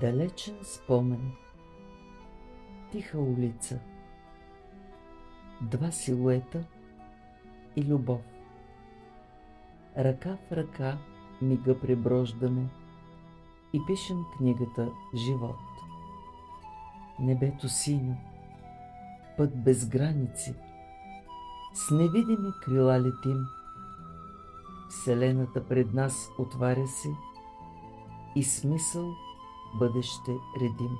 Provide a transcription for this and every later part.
Далечен спомен, тиха улица, два силуета и любов. Ръка в ръка мига преброждаме и пишем книгата «Живот». Небето синьо, път без граници, с невидими крила летим. Вселената пред нас отваря се и смисъл бъдеще редим.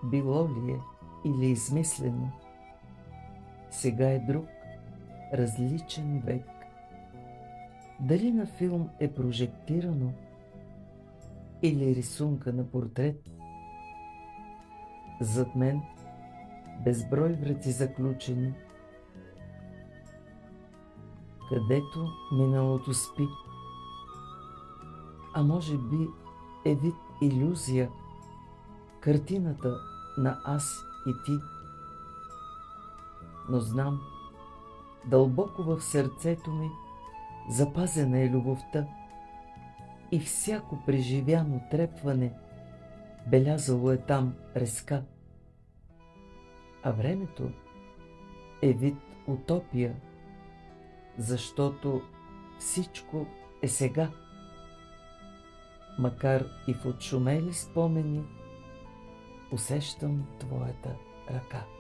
Било ли е или измислено, сега е друг, различен век. Дали на филм е прожектирано или рисунка на портрет, зад мен безброй врати заключени, където миналото спи, а може би е вид илюзия, картината на аз и ти. Но знам, дълбоко в сърцето ми запазена е любовта и всяко преживяно трепване белязало е там резка. А времето е вид утопия, защото всичко е сега. Макар и в отшумели спомени, усещам твоята ръка.